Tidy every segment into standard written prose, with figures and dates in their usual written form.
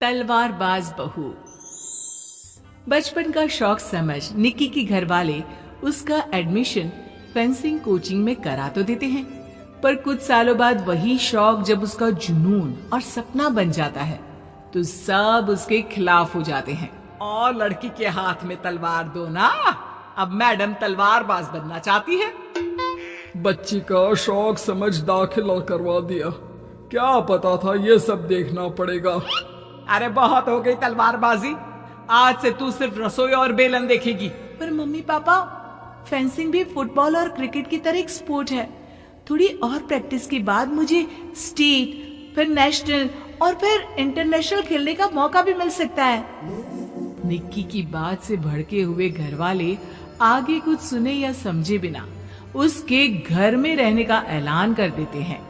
तलवारबाज बहू। बचपन का शौक समझ निक्की के घर वाले उसका एडमिशन फेंसिंग कोचिंग में करा तो देते हैं, पर कुछ सालों बाद वही शौक जब उसका जुनून और सपना बन जाता है तो सब उसके खिलाफ हो जाते हैं। और लड़की के हाथ में तलवार दो ना, अब मैडम तलवारबाज बनना चाहती है। बच्ची का शौक समझ दाखिला करवा दिया, क्या पता था ये सब देखना पड़ेगा। अरे बहुत हो गई तलवारबाजी, आज से तू सिर्फ रसोई और बेलन देखेगी। पर मम्मी पापा, फेंसिंग भी फुटबॉल और क्रिकेट की तरह एक स्पोर्ट है। थोड़ी और प्रैक्टिस के बाद मुझे स्टेट, फिर नेशनल और फिर इंटरनेशनल खेलने का मौका भी मिल सकता है। निक्की की बात से भड़के हुए घर वाले आगे कुछ सुने या समझे बिना उसके घर में रहने का ऐलान कर देते हैं,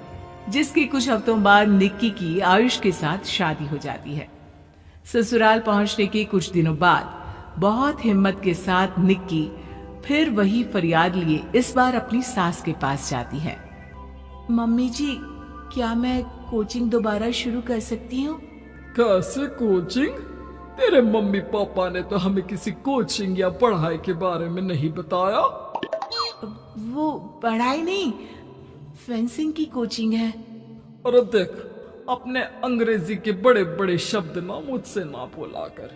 जिसके कुछ हफ्तों बाद निक्की की आयुष के साथ शादी हो जाती है। ससुराल पहुंचने के कुछ दिनों बाद बहुत हिम्मत के साथ निक्की फिर वही फरियाद लिए इस बार अपनी सास के पास जाती है। मम्मी जी, क्या मैं कोचिंग दोबारा शुरू कर सकती हूँ? कैसे कोचिंग? तेरे मम्मी पापा ने तो हमें किसी कोचिंग या पढ़ाई के बारे में नहीं बताया। वो पढ़ाई नहीं, फेंसिंग की कोचिंग है। अरे देख, अपने अंग्रेजी के बड़े बड़े शब्द ना मुझसे ना बोला कर,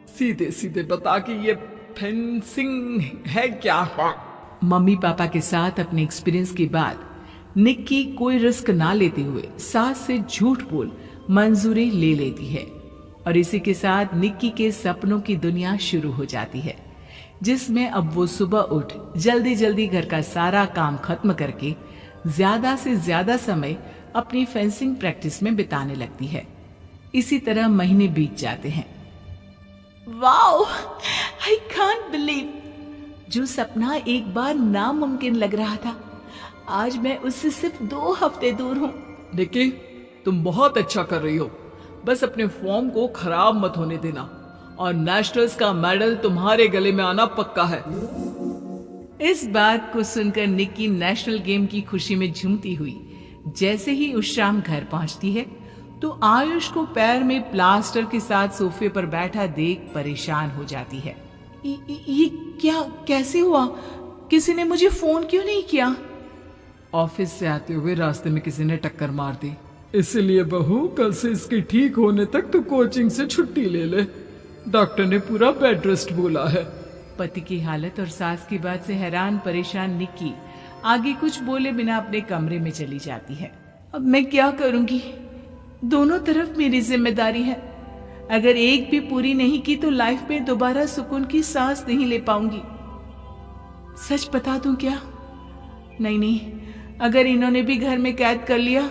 सीधे सीधे बता कि ये फेंसिंग है क्या। मम्मी पापा के साथ अपने एक्सपीरियंस के बाद निक्की कोई रिस्क ना लेते हुए सास से झूठ बोल मंजूरी ले लेती है, और इसी के साथ निक्की के सपनों की दुनिया शुरू हो जाती है, जिसमें अब वो सुबह उठ जल्दी जल्दी घर का सारा काम खत्म करके ज्यादा से ज्यादा समय अपनी फेंसिंग प्रैक्टिस में बिताने लगती है। इसी तरह महीने बीत जाते हैं। वाओ, आई कांट बिलीव, जो सपना एक बार नामुमकिन लग रहा था, आज मैं उससे सिर्फ 2 हफ्ते दूर हूँ। निक्की, तुम बहुत अच्छा कर रही हो, बस अपने फॉर्म को खराब मत होने देना, और नेशनल्स का मेडल तुम्हारे गले में आना पक्का है। इस बात को सुनकर निक्की नेशनल गेम की खुशी में झूमती हुई जैसे ही उस शाम घर पहुंचती है तो आयुष को पैर में प्लास्टर के साथ सोफे पर बैठा देख परेशान हो जाती है। ये क्या, कैसे हुआ? किसी ने मुझे फोन क्यों नहीं किया? ऑफिस से आते हुए रास्ते में किसी ने टक्कर मार दी, इसलिए बहू कल से इसके ठीक होने तक तो कोचिंग से छुट्टी ले ले, डॉक्टर ने पूरा बेड रेस्ट बोला है। पति की हालत और सास की बात से हैरान परेशान निक्की आगे कुछ बोले बिना अपने कमरे में चली जाती है। अब मैं क्या करूंगी? दोनों तरफ मेरी जिम्मेदारी है। अगर एक भी पूरी नहीं की तो लाइफ में दोबारा सुकून की सांस नहीं ले पाऊंगी। सच बता दूं क्या? नहीं, अगर इन्होंने भी घर में कैद कर लिया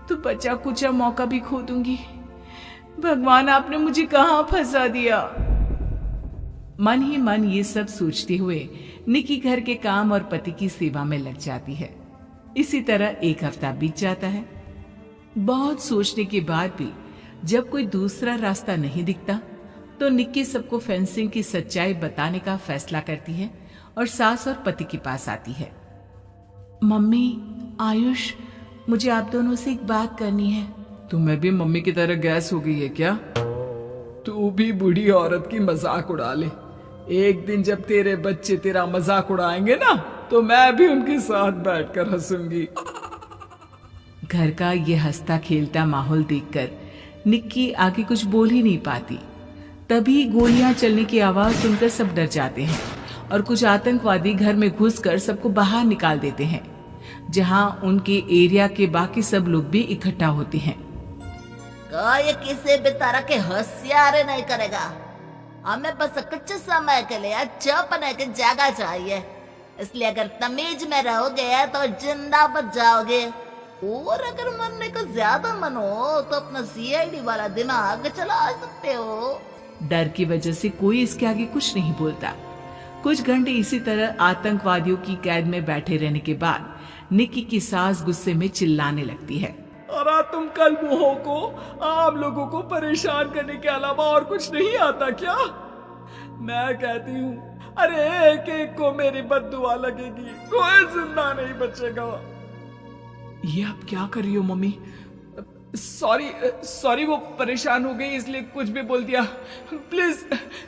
तो बचा कुचा मौका भी खो दूंगी। भगवान, आपने मुझे कहां फंसा दिया? मन ही मन ये सब सोचते हुए निक्की घर के काम और पति की सेवा में लग जाती है। इसी तरह 1 हफ्ता बीत जाता है। बहुत सोचने के बाद भी जब कोई दूसरा रास्ता नहीं दिखता तो निक्की सबको फेंसिंग की सच्चाई बताने का फैसला करती है और सास और पति के पास आती है। मम्मी, आयुष, मुझे आप दोनों से एक बात करनी है। तुम्हें भी मम्मी की तरह गैस हो गई है क्या? तू भी बूढ़ी औरत की मजाक उड़ा ले। एक दिन जब तेरे बच्चे तेरा मजाक उड़ाएंगे ना, तो मैं भी उनके साथ बैठकर हंसूंगी। घर का ये हंसता खेलता माहौल देखकर निक्की आगे कुछ बोल ही नहीं पाती। तभी गोलियां चलने की आवाज सुनकर सब डर जाते हैं और कुछ आतंकवादी घर में घुसकर सबको बाहर निकाल देते हैं, जहां उनके एरिया के बाकी सब लोग भी इकट्ठा होते हैं। ये किसी भी तरह के होशियारी नहीं करेगा। हमें बस कुछ समय के लिए चुप रहने की जगह चाहिए, इसलिए अगर तमीज में रहोगे तो जिंदा बच जाओगे, और अगर मरने का ज्यादा मन हो तो अपना सीआईडी वाला दिमाग चला सकते हो। डर की वजह से कोई इसके आगे कुछ नहीं बोलता। कुछ घंटे इसी तरह आतंकवादियों की कैद में बैठे रहने के बाद निक्की की सास गुस्से में चिल्लाने लगती है। अरे तुम कलमुहों को आम लोगों को परेशान करने के अलावा और कुछ नहीं आता क्या? मैं कहती हूँ, अरे एक एक को मेरी बद्दुआ लगेगी, कोई जिंदा नहीं बचेगा। ये आप क्या कर रही हो मम्मी? सॉरी सॉरी, वो परेशान हो गई इसलिए कुछ भी बोल दिया। प्लीज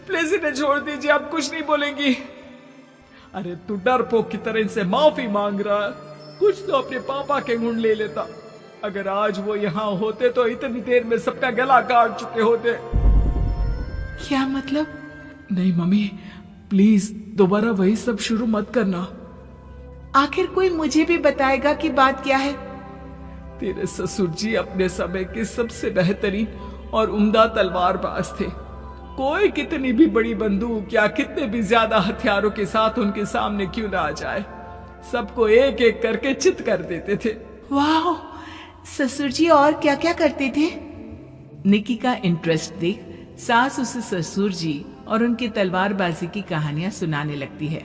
प्लीज इन्हें छोड़ दीजिए, आप कुछ नहीं बोलेंगी। अरे तू डरपोक की तरह इनसे माफी मांग रहा है, कुछ तो अपने पापा के गुण ले लेता। अगर आज वो यहाँ होते तो इतनी देर में सबका गला काट चुके होते। क्या मतलब? नहीं मम्मी, प्लीज दोबारा वही सब शुरू मत करना। आखिर कोई मुझे भी बताएगा कि बात क्या है? तेरे ससुर जी अपने समय के सबसे बेहतरीन और उम्दा तलवारबाज थे। कोई कितनी भी बड़ी बंदूक या कितने भी ज्यादा हथियारों के साथ उनके सामने क्यों ना आ जाए, सबको एक एक करके चित कर देते थे। वाह, ससुर जी और क्या क्या करते थे? निकी का इंटरेस्ट देख सास उसे ससुर जी और उनकी तलवारबाजी की कहानियां सुनाने लगती है,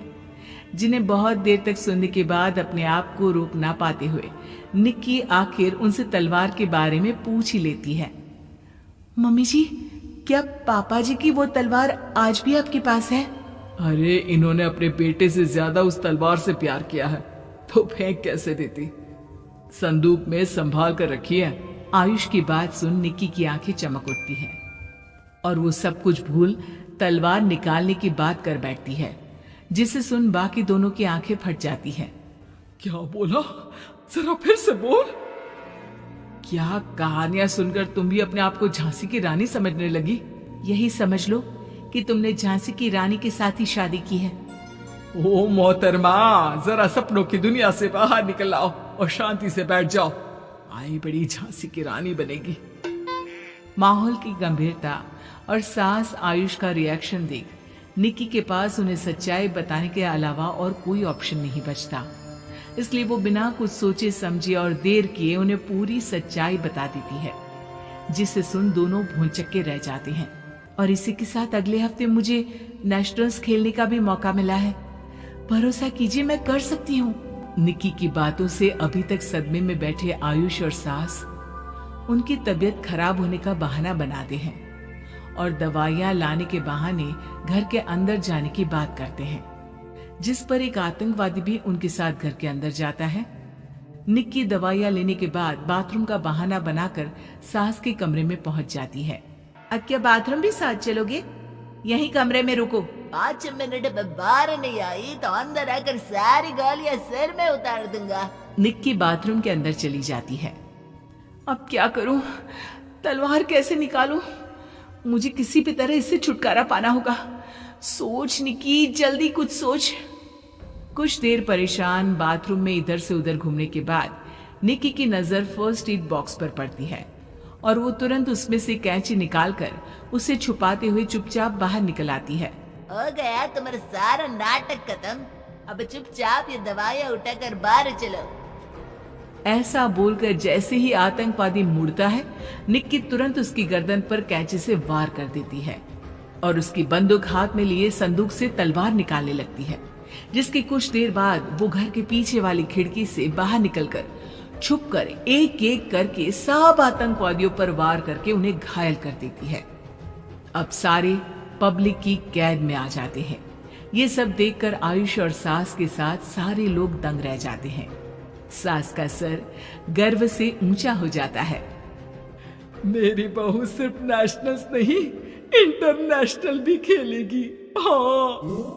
जिन्हें बहुत देर तक सुनने के बाद अपने आप को रोक ना पाते हुए निक्की आखिर उनसे तलवार के बारे में पूछ ही लेती है। मम्मी जी, क्या पापा जी की वो तलवार आज भी आपके पास है? अरे इन्होंने अपने बेटे से ज्यादा उस तलवार से प्यार किया है तो फेंक कैसे देती, संदूक में संभाल कर रखी है। आयुष की बात सुन निक्की की आंखें चमक उठती हैं और वो सब कुछ भूल तलवार निकालने की बात कर बैठती है, जिसे सुन बाकी दोनों की आंखें फट जाती हैं। क्या बोला, जरा फिर से बोल। क्या कहानियां सुनकर तुम भी अपने आप को झांसी की रानी समझने लगी? यही समझ लो कि तुमने झांसी की रानी के साथ ही शादी की है। ओ मोहतरमा, जरा सपनों की दुनिया से बाहर निकल आओ और शांति से बैठ जाओ। आई बड़ी झांसी की रानी बनेगी। माहौल की गंभीरता और सास आयुष का रिएक्शन देख निक्की के पास उन्हें सच्चाई बताने के अलावा और कोई ऑप्शन नहीं बचता, इसलिए वो बिना कुछ सोचे समझे और देर किए उन्हें पूरी सच्चाई बता देती है, जिसे सुन दोनों भौंचक्के रह जाते हैं। और इसी के साथ अगले हफ्ते मुझे नेशनल्स खेलने का भी मौका मिला है। भरोसा कीजिए, मैं कर सकती हूँ। निक्की की बातों से अभी तक सदमे में बैठे आयुष और सास उनकी तबीयत खराब होने का बहाना बनाते हैं और दवाइयां लाने के बहाने घर के अंदर जाने की बात करते हैं, जिस पर एक आतंकवादी भी उनके साथ घर के अंदर जाता है। निक्की दवाइयां लेने के बाद बाथरूम का बहाना बनाकर सास के कमरे में पहुंच जाती है। अब क्या बाथरूम भी साथ चलोगे? यहीं कमरे में रुको। 5 मिनट में बाहर नहीं आई तो अंदर आकर सारी गालियां सिर में उतार दूंगा। निक्की बाथरूम के अंदर चली जाती है। अब क्या करूं? तलवार कैसे निकालूं? मुझे किसी भी तरह इससे छुटकारा पाना होगा। सोच निक्की, जल्दी कुछ सोच। कुछ देर परेशान बाथरूम में इधर से उधर घूमने के बाद निक्की की नजर फर्स्ट एड बॉक्स पर पड़ती है और वो तुरंत उसमें से कैंची निकालकर उसे छुपाते हुए चुपचाप बाहर निकल आती है। हो गया तुम्हारा सारा नाटक खत्म। अब चुपचाप ये दवाइयां उठाकर बाहर चलो। ऐसा बोलकर जैसे ही आतंकवादी मुड़ता है, निक्की तुरंत उसकी गर्दन पर कैंची से वार कर देती है और उसकी बंदूक हाथ में लिए संदूक से तलवार निकालने लगती है, जिसके कुछ देर बाद वो घर के पीछे वाली खिड़की से बाहर निकलकर छुपकर एक एक करके सब आतंकवादियों पर वार करके उन्हें घायल कर देती है। अब सारे पब्लिक की कैद में आ जाते हैं। ये सब देखकर आयुष और सास के साथ सारे लोग दंग रह जाते हैं। सास का सर गर्व से ऊंचा हो जाता है। मेरी बहू सिर्फ नेशनल्स नहीं, इंटरनेशनल भी खेलेगी। हाँ।